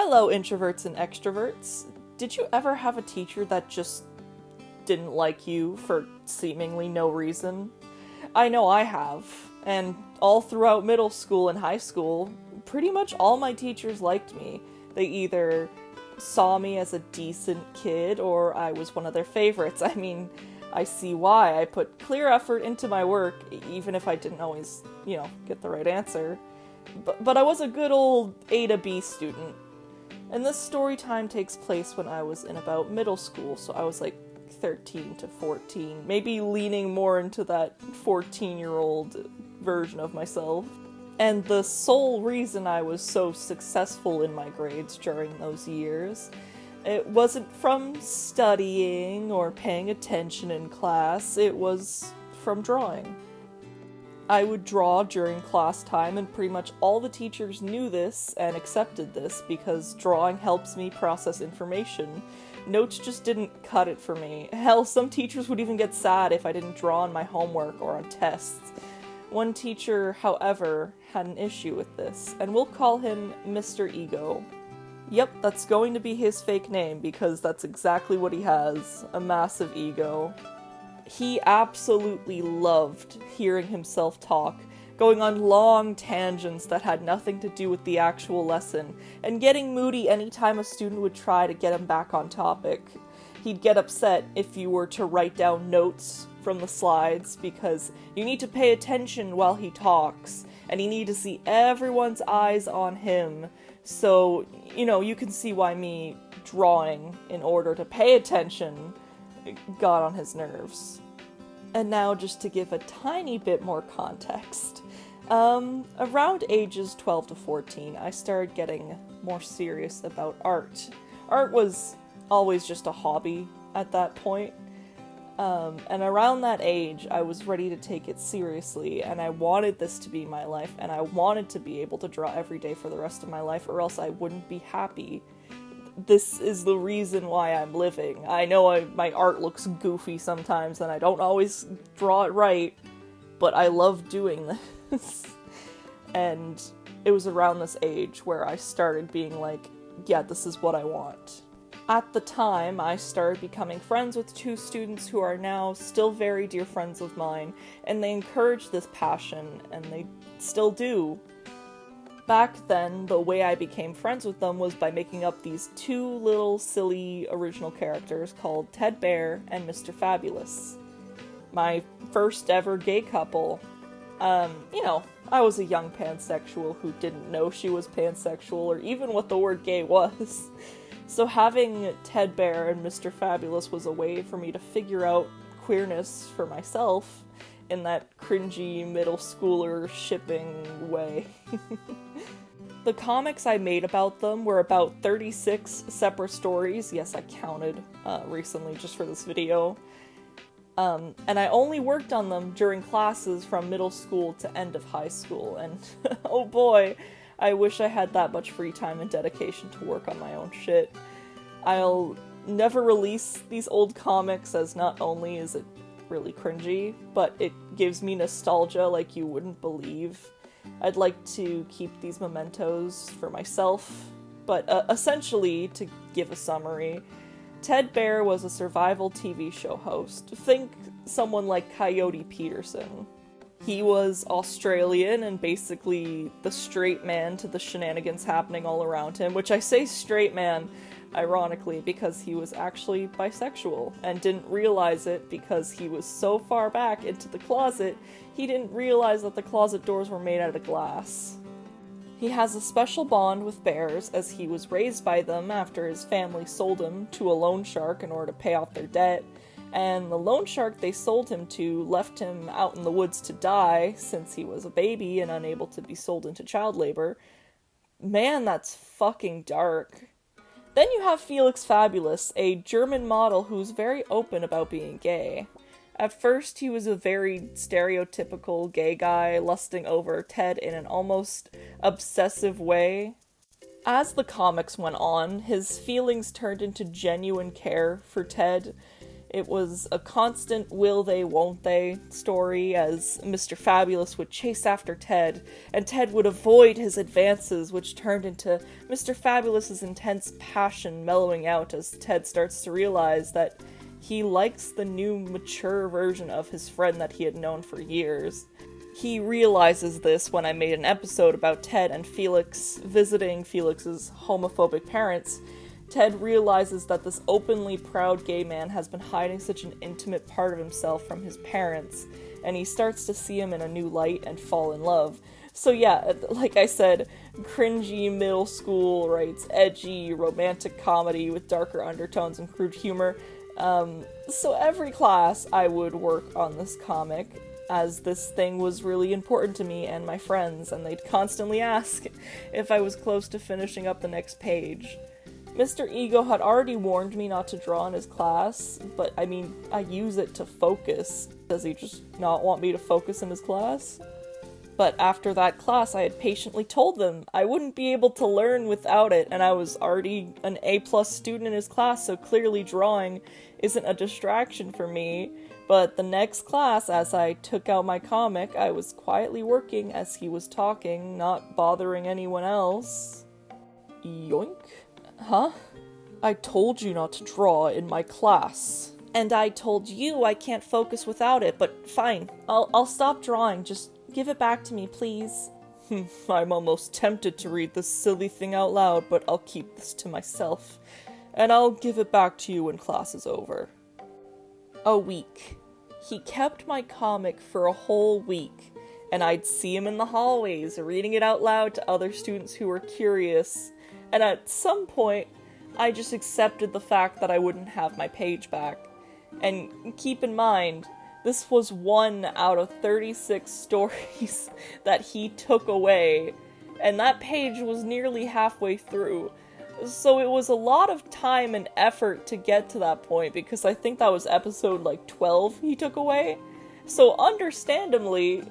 Hello, introverts and extroverts. Did you ever have a teacher that just didn't like you for seemingly no reason? I know I have, and all throughout middle school and high school, pretty much all my teachers liked me. They either saw me as a decent kid or I was one of their favorites. I mean, I see why. I put clear effort into my work, even if I didn't always, get the right answer. But I was a good old A to B student. And this story time takes place when I was in about middle school, so I was like 13 to 14, maybe leaning more into that 14-year-old version of myself. And the sole reason I was so successful in my grades during those years, it wasn't from studying or paying attention in class, it was from drawing. I would draw during class time, and pretty much all the teachers knew this and accepted this because drawing helps me process information. Notes just didn't cut it for me. Hell, some teachers would even get sad if I didn't draw on my homework or on tests. One teacher, however, had an issue with this, and we'll call him Mr. Ego. Yep, that's going to be his fake name because that's exactly what he has, a massive ego. He absolutely loved hearing himself talk, going on long tangents that had nothing to do with the actual lesson, and getting moody anytime a student would try to get him back on topic. He'd get upset if you were to write down notes from the slides, because you need to pay attention while he talks, and you need to see everyone's eyes on him. So, you can see why me drawing in order to pay attention got on his nerves. And now, just to give a tiny bit more context, around ages 12 to 14, I started getting more serious about art. Art was always just a hobby at that point, and around that age, I was ready to take it seriously, and I wanted this to be my life, and I wanted to be able to draw every day for the rest of my life, or else I wouldn't be happy. This is the reason why I'm living. I know my art looks goofy sometimes and I don't always draw it right, but I love doing this. And it was around this age where I started being like, yeah, this is what I want. At the time, I started becoming friends with two students who are now still very dear friends of mine, and they encouraged this passion, and they still do. Back then, the way I became friends with them was by making up these two little silly original characters called Ted Bear and Mr. Fabulous. My first ever gay couple. I was a young pansexual who didn't know she was pansexual or even what the word gay was. So having Ted Bear and Mr. Fabulous was a way for me to figure out queerness for myself in that cringy middle schooler shipping way. The comics I made about them were about 36 separate stories. Yes, I counted recently just for this video. And I only worked on them during classes from middle school to end of high school, and oh boy, I wish I had that much free time and dedication to work on my own shit. I'll never release these old comics, as not only is it really cringy, but it gives me nostalgia like you wouldn't believe. I'd like to keep these mementos for myself, but essentially, to give a summary, Ted Bear was a survival TV show host. Think someone like Coyote Peterson. He was Australian and basically the straight man to the shenanigans happening all around him, which I say straight man ironically because he was actually bisexual and didn't realize it because he was so far back into the closet, he didn't realize that the closet doors were made out of glass. He has a special bond with bears as he was raised by them after his family sold him to a loan shark in order to pay off their debt, and the loan shark they sold him to left him out in the woods to die since he was a baby and unable to be sold into child labor. Man, that's fucking dark. Then you have Felix Fabulous, a German model who's very open about being gay. At first, he was a very stereotypical gay guy lusting over Ted in an almost obsessive way. As the comics went on, his feelings turned into genuine care for Ted. It was a constant will they, won't they story, as Mr. Fabulous would chase after Ted, and Ted would avoid his advances, which turned into Mr. Fabulous's intense passion mellowing out as Ted starts to realize that he likes the new, mature version of his friend that he had known for years. He realizes this when I made an episode about Ted and Felix visiting Felix's homophobic parents. Ted realizes that this openly proud gay man has been hiding such an intimate part of himself from his parents, and he starts to see him in a new light and fall in love. So yeah, like I said, cringy middle school, writes edgy, romantic comedy with darker undertones and crude humor. So every class I would work on this comic, as this thing was really important to me and my friends, and they'd constantly ask if I was close to finishing up the next page. Mr. Ego had already warned me not to draw in his class, but I mean, I use it to focus. Does he just not want me to focus in his class? But after that class, I had patiently told them I wouldn't be able to learn without it, and I was already an A+ student in his class, so clearly drawing isn't a distraction for me. But the next class, as I took out my comic, I was quietly working as he was talking, not bothering anyone else. Yoink. Huh? I told you not to draw in my class. And I told you I can't focus without it, but fine. I'll stop drawing. Just give it back to me, please. I'm almost tempted to read this silly thing out loud, but I'll keep this to myself. And I'll give it back to you when class is over. A week. He kept my comic for a whole week, and I'd see him in the hallways reading it out loud to other students who were curious. And at some point, I just accepted the fact that I wouldn't have my page back. And keep in mind, this was 1 out of 36 stories that he took away, and that page was nearly halfway through. So it was a lot of time and effort to get to that point, because I think that was episode like 12 he took away. So understandably,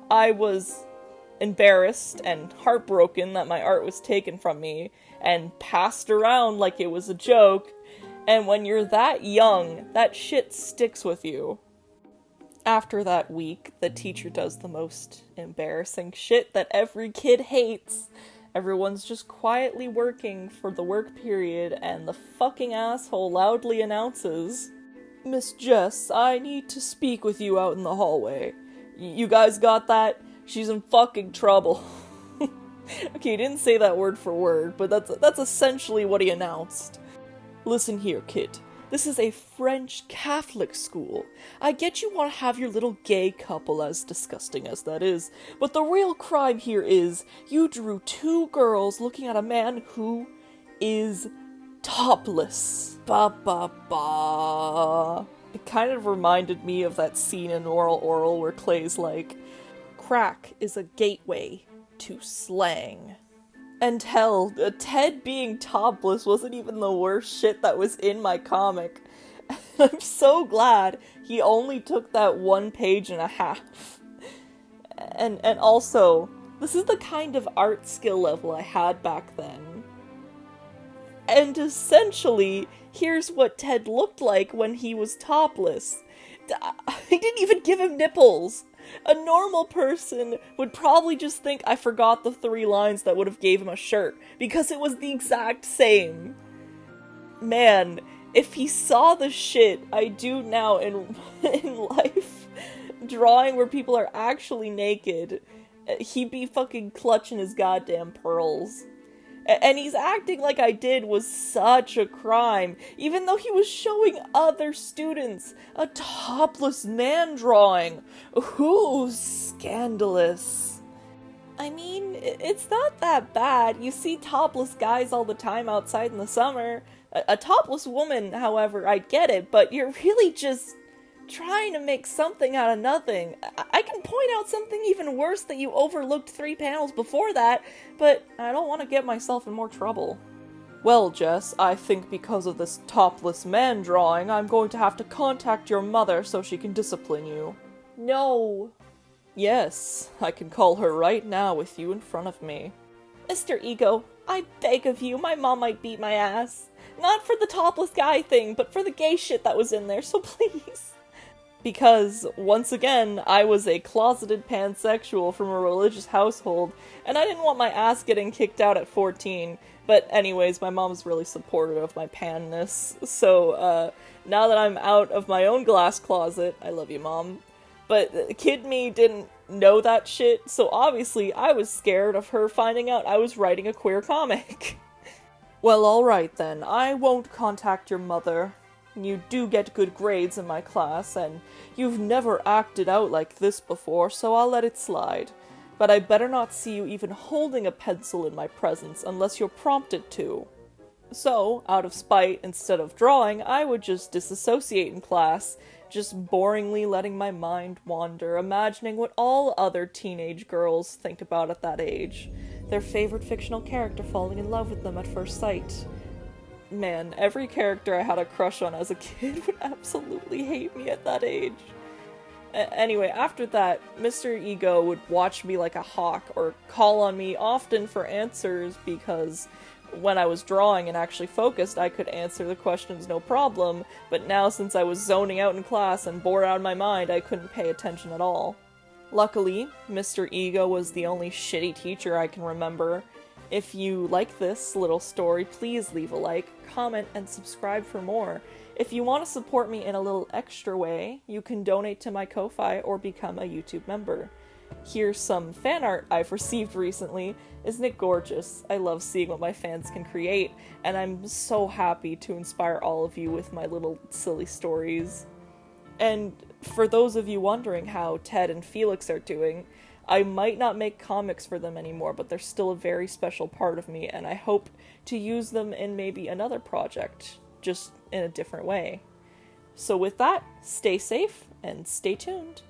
I was embarrassed and heartbroken that my art was taken from me and passed around like it was a joke. And when you're that young, that shit sticks with you. After that week, the teacher does the most embarrassing shit that every kid hates. Everyone's just quietly working for the work period, and the fucking asshole loudly announces, "Miss Jess, I need to speak with you out in the hallway. You guys got that? She's in fucking trouble." Okay, he didn't say that word for word, but that's essentially what he announced. "Listen here, kid. This is a French Catholic school. I get you want to have your little gay couple, as disgusting as that is, but the real crime here is you drew 2 girls looking at a man who is topless. Ba ba ba." It kind of reminded me of that scene in Oral where Clay's like, "Crack is a gateway to slang." And hell, Ted being topless wasn't even the worst shit that was in my comic. I'm so glad he only took that 1.5 pages. And also, this is the kind of art skill level I had back then. And essentially, here's what Ted looked like when he was topless. I didn't even give him nipples. A normal person would probably just think I forgot the 3 lines that would have gave him a shirt, because it was the exact same. Man, if he saw the shit I do now in life, drawing where people are actually naked, he'd be fucking clutching his goddamn pearls. And he's acting like I did was such a crime, even though he was showing other students a topless man drawing. Ooh, scandalous. I mean, it's not that bad. You see topless guys all the time outside in the summer. A topless woman, however, I get it, but you're really just trying to make something out of nothing. I can point out something even worse that you overlooked 3 panels before that, but I don't want to get myself in more trouble. Well, Jess, I think because of this topless man drawing, I'm going to have to contact your mother so she can discipline you. No. Yes, I can call her right now with you in front of me. Mr. Ego, I beg of you, my mom might beat my ass. Not for the topless guy thing, but for the gay shit that was in there, so please. Because, once again, I was a closeted pansexual from a religious household, and I didn't want my ass getting kicked out at 14. But anyways, my mom's really supportive of my panness, so, now that I'm out of my own glass closet, I love you, Mom. But kid me didn't know that shit, so obviously I was scared of her finding out I was writing a queer comic. Well, alright then, I won't contact your mother. You do get good grades in my class, and you've never acted out like this before, so I'll let it slide. But I better not see you even holding a pencil in my presence unless you're prompted to. So, out of spite, instead of drawing, I would just disassociate in class, just boringly letting my mind wander, imagining what all other teenage girls think about at that age. Their favorite fictional character falling in love with them at first sight. Man, every character I had a crush on as a kid would absolutely hate me at that age. Anyway, after that, Mr. Ego would watch me like a hawk, or call on me often for answers, because when I was drawing and actually focused, I could answer the questions no problem, but now since I was zoning out in class and bored out of my mind, I couldn't pay attention at all. Luckily, Mr. Ego was the only shitty teacher I can remember. If you like this little story, please leave a like, comment, and subscribe for more. If you want to support me in a little extra way, you can donate to my Ko-Fi or become a YouTube member. Here's some fan art I've received recently. Isn't it gorgeous? I love seeing what my fans can create, and I'm so happy to inspire all of you with my little silly stories. And for those of you wondering how Ted and Felix are doing, I might not make comics for them anymore, but they're still a very special part of me, and I hope to use them in maybe another project, just in a different way. So with that, stay safe and stay tuned.